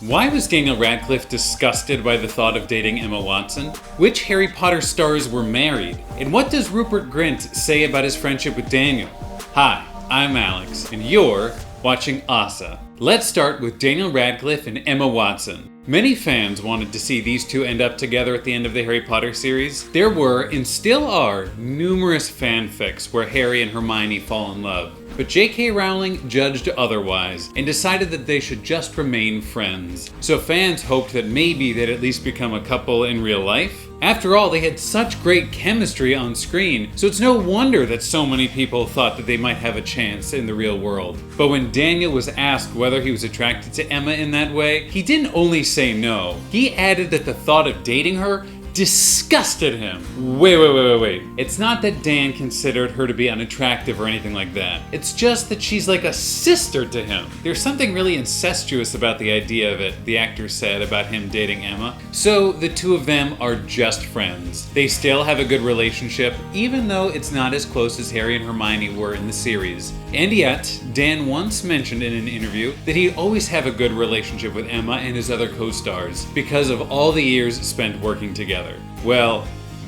Why was Daniel Radcliffe disgusted by the thought of dating Emma Watson? Which Harry Potter stars were married? And what does Rupert Grint say about his friendship with Daniel? Hi, I'm Alex, and you're watching OSSA. Let's start with Daniel Radcliffe and Emma Watson. Many fans wanted to see these two end up together at the end of the Harry Potter series. There were, and still are, numerous fanfics where Harry and Hermione fall in love. But J.K. Rowling judged otherwise and decided that they should just remain friends. So fans hoped that maybe they'd at least become a couple in real life. After all, they had such great chemistry on screen, so it's no wonder that so many people thought that they might have a chance in the real world. But when Daniel was asked whether he was attracted to Emma in that way, he didn't only say no. He added that the thought of dating her disgusted him. Wait. It's not that Dan considered her to be unattractive or anything like that. It's just that she's like a sister to him. There's something really incestuous about the idea of it, the actor said about him dating Emma. So the two of them are just friends. They still have a good relationship, even though it's not as close as Harry and Hermione were in the series. And yet, Dan once mentioned in an interview that he'd always have a good relationship with Emma and his other co-stars because of all the years spent working together. Well,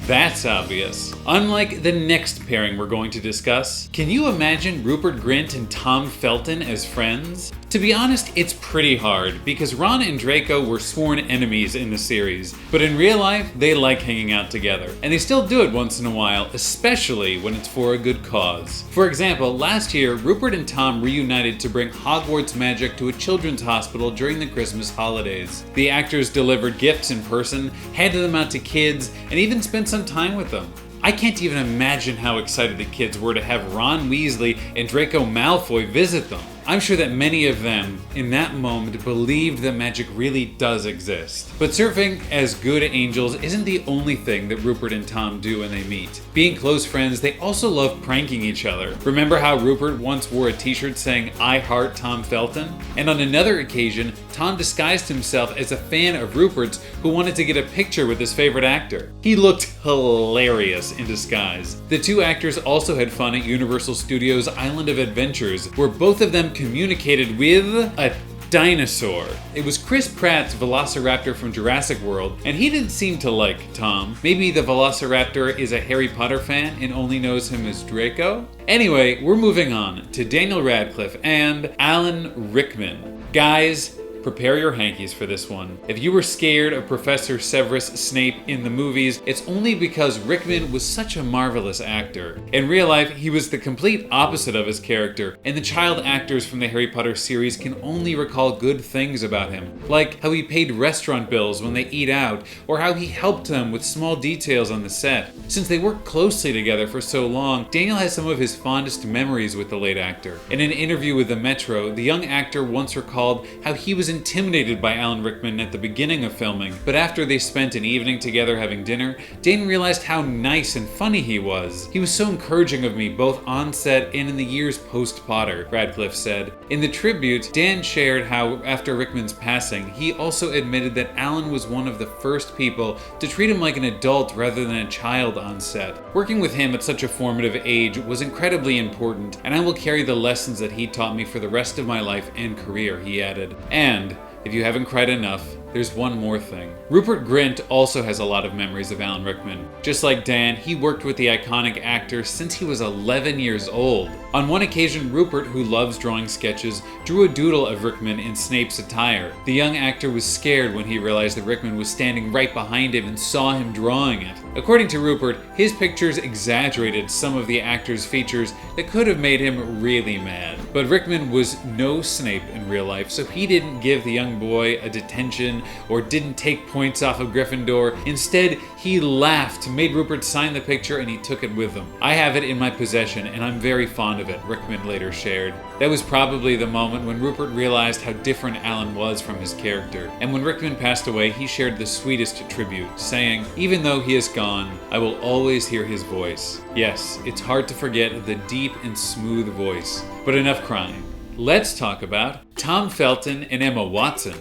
that's obvious. Unlike the next pairing we're going to discuss, can you imagine Rupert Grint and Tom Felton as friends? To be honest, it's pretty hard, because Ron and Draco were sworn enemies in the series, but in real life, they like hanging out together. And they still do it once in a while, especially when it's for a good cause. For example, last year, Rupert and Tom reunited to bring Hogwarts magic to a children's hospital during the Christmas holidays. The actors delivered gifts in person, handed them out to kids, and even spent some time with them. I can't even imagine how excited the kids were to have Ron Weasley and Draco Malfoy visit them. I'm sure that many of them, in that moment, believed that magic really does exist. But surfing as good angels isn't the only thing that Rupert and Tom do when they meet. Being close friends, they also love pranking each other. Remember how Rupert once wore a t-shirt saying, "I heart Tom Felton"? And on another occasion, Tom disguised himself as a fan of Rupert's who wanted to get a picture with his favorite actor. He looked hilarious in disguise. The two actors also had fun at Universal Studios' Island of Adventures, where both of them communicated with a dinosaur. It was Chris Pratt's Velociraptor from Jurassic World, and he didn't seem to like Tom. Maybe the Velociraptor is a Harry Potter fan and only knows him as Draco? Anyway, we're moving on to Daniel Radcliffe and Alan Rickman. Guys, prepare your hankies for this one. If you were scared of Professor Severus Snape in the movies, it's only because Rickman was such a marvelous actor. In real life, he was the complete opposite of his character, and the child actors from the Harry Potter series can only recall good things about him, like how he paid restaurant bills when they eat out, or how he helped them with small details on the set. Since they worked closely together for so long, Daniel has some of his fondest memories with the late actor. In an interview with the Metro, the young actor once recalled how he was intimidated by Alan Rickman at the beginning of filming, but after they spent an evening together having dinner, Dan realized how nice and funny he was. He was so encouraging of me both on set and in the years post-Potter, Radcliffe said. In the tribute, Dan shared how, after Rickman's passing, he also admitted that Alan was one of the first people to treat him like an adult rather than a child on set. Working with him at such a formative age was incredibly important, and I will carry the lessons that he taught me for the rest of my life and career, he added. And if you haven't cried enough, there's one more thing. Rupert Grint also has a lot of memories of Alan Rickman. Just like Dan, he worked with the iconic actor since he was 11 years old. On one occasion, Rupert, who loves drawing sketches, drew a doodle of Rickman in Snape's attire. The young actor was scared when he realized that Rickman was standing right behind him and saw him drawing it. According to Rupert, his pictures exaggerated some of the actor's features that could have made him really mad. But Rickman was no Snape in real life, so he didn't give the young boy a detention or didn't take points off of Gryffindor. Instead, he laughed, made Rupert sign the picture, and he took it with him. "I have it in my possession, and I'm very fond of it," Rickman later shared. That was probably the moment when Rupert realized how different Alan was from his character. And when Rickman passed away, he shared the sweetest tribute, saying, "Even though he is gone, I will always hear his voice." Yes, it's hard to forget the deep and smooth voice. But enough crying. Let's talk about Tom Felton and Emma Watson.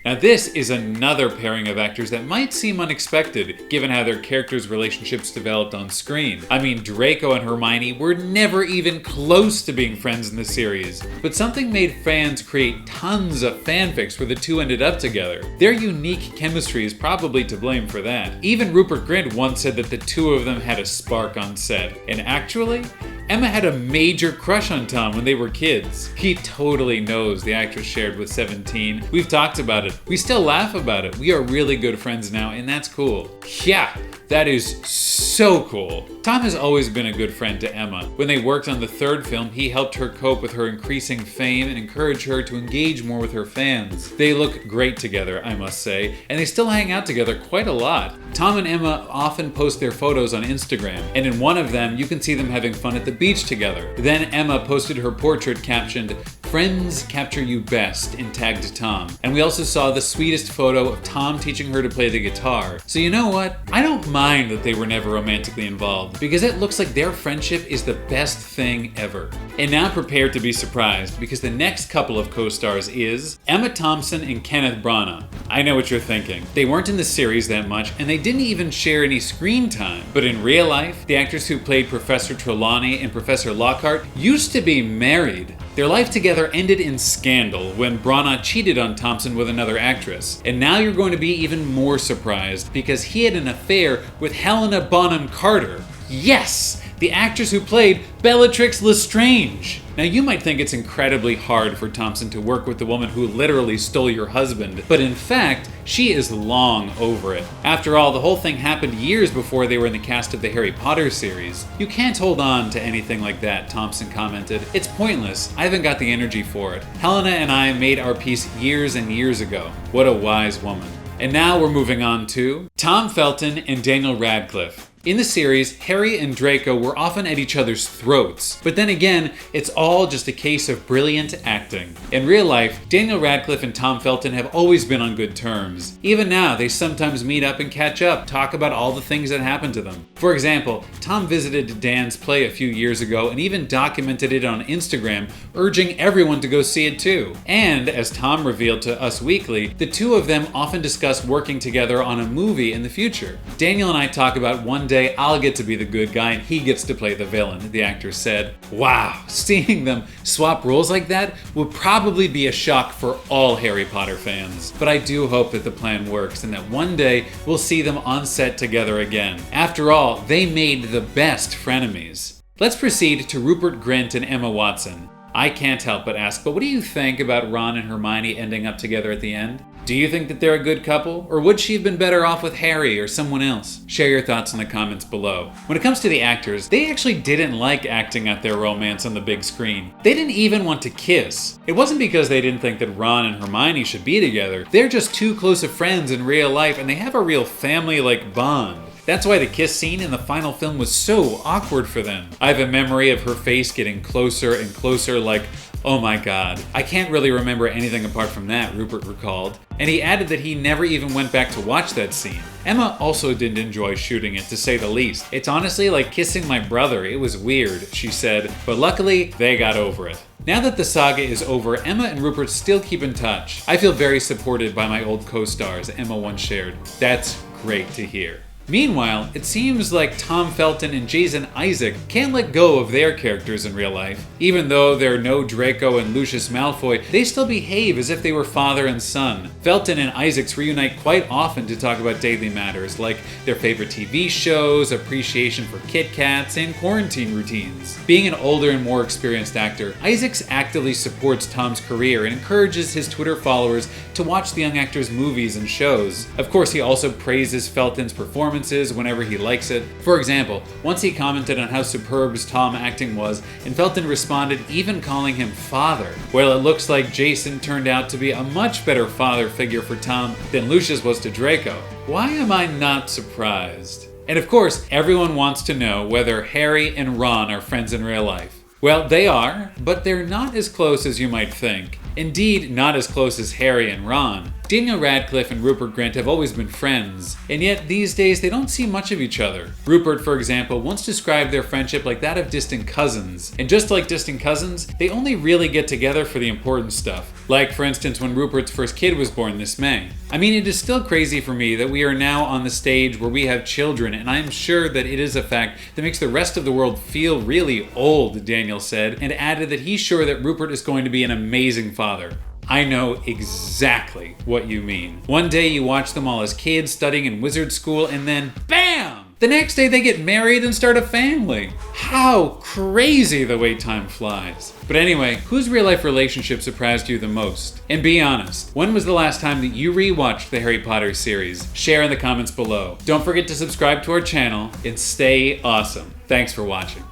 Now this is another pairing of actors that might seem unexpected, given how their characters' relationships developed on screen. I mean, Draco and Hermione were never even close to being friends in the series, but something made fans create tons of fanfics where the two ended up together. Their unique chemistry is probably to blame for that. Even Rupert Grint once said that the two of them had a spark on set, and actually, Emma had a major crush on Tom when they were kids. He totally knows the actress shared with 17. We've talked about it. We still laugh about it. We are really good friends now, and that's cool. Yeah, that is so cool. Tom has always been a good friend to Emma. When they worked on the third film, he helped her cope with her increasing fame and encouraged her to engage more with her fans. They look great together, I must say, and they still hang out together quite a lot. Tom and Emma often post their photos on Instagram, and in one of them, you can see them having fun at the beach together. Then Emma posted her portrait captioned, "Friends capture you best," and tagged Tom. And we also saw the sweetest photo of Tom teaching her to play the guitar. So you know what? I don't mind that they were never romantically involved, because it looks like their friendship is the best thing ever. And now prepare to be surprised, because the next couple of co-stars is Emma Thompson and Kenneth Branagh. I know what you're thinking. They weren't in the series that much, and they didn't even share any screen time. But in real life, the actors who played Professor Trelawney and Professor Lockhart used to be married. Their life together ended in scandal when Branagh cheated on Thompson with another actress. And now you're going to be even more surprised because he had an affair with Helena Bonham Carter. Yes! The actress who played Bellatrix Lestrange. Now you might think it's incredibly hard for Thompson to work with the woman who literally stole your husband, but in fact, she is long over it. After all, the whole thing happened years before they were in the cast of the Harry Potter series. You can't hold on to anything like that, Thompson commented. It's pointless. I haven't got the energy for it. Helena and I made our peace years and years ago. What a wise woman. And now we're moving on to Tom Felton and Daniel Radcliffe. In the series, Harry and Draco were often at each other's throats, but then again, it's all just a case of brilliant acting. In real life, Daniel Radcliffe and Tom Felton have always been on good terms. Even now, they sometimes meet up and catch up, talk about all the things that happened to them. For example, Tom visited Dan's play a few years ago and even documented it on Instagram, urging everyone to go see it too. And, as Tom revealed to Us Weekly, the two of them often discuss working together on a movie in the future. Daniel and I talk about one day I'll get to be the good guy and he gets to play the villain, the actor said. Wow, seeing them swap roles like that would probably be a shock for all Harry Potter fans. But I do hope that the plan works and that one day we'll see them on set together again. After all, they made the best frenemies. Let's proceed to Rupert Grint and Emma Watson. I can't help but ask, but what do you think about Ron and Hermione ending up together at the end? Do you think that they're a good couple, or would she have been better off with Harry or someone else? Share your thoughts in the comments below. When it comes to the actors, they actually didn't like acting out their romance on the big screen. They didn't even want to kiss. It wasn't because they didn't think that Ron and Hermione should be together. They're just too close of friends in real life, and they have a real family-like bond. That's why the kiss scene in the final film was so awkward for them. I have a memory of her face getting closer and closer, like, oh my god. I can't really remember anything apart from that, Rupert recalled. And he added that he never even went back to watch that scene. Emma also didn't enjoy shooting it, to say the least. It's honestly like kissing my brother. It was weird, she said, but luckily, they got over it. Now that the saga is over, Emma and Rupert still keep in touch. I feel very supported by my old co-stars, Emma once shared. That's great to hear. Meanwhile, it seems like Tom Felton and Jason Isaac can't let go of their characters in real life. Even though they're no Draco and Lucius Malfoy, they still behave as if they were father and son. Felton and Isaacs reunite quite often to talk about daily matters, like their favorite TV shows, appreciation for Kit Kats, and quarantine routines. Being an older and more experienced actor, Isaacs actively supports Tom's career and encourages his Twitter followers to watch the young actor's movies and shows. Of course, he also praises Felton's performance whenever he likes it. For example, once he commented on how superb Tom's acting was, and Felton responded even calling him father. Well, it looks like Jason turned out to be a much better father figure for Tom than Lucius was to Draco. Why am I not surprised? And of course, everyone wants to know whether Harry and Ron are friends in real life. Well, they are, but they're not as close as you might think. Indeed, not as close as Harry and Ron. Daniel Radcliffe and Rupert Grint have always been friends, and yet these days they don't see much of each other. Rupert, for example, once described their friendship like that of distant cousins, and just like distant cousins, they only really get together for the important stuff. Like, for instance, when Rupert's first kid was born this May. I mean, it is still crazy for me that we are now on the stage where we have children, and I am sure that it is a fact that makes the rest of the world feel really old, Daniel said, and added that he's sure that Rupert is going to be an amazing father. I know exactly what you mean. One day you watch them all as kids studying in wizard school, and then BAM! The next day they get married and start a family. How crazy the way time flies. But anyway, whose real life relationship surprised you the most? And be honest, when was the last time that you rewatched the Harry Potter series? Share in the comments below. Don't forget to subscribe to our channel and stay awesome. Thanks for watching.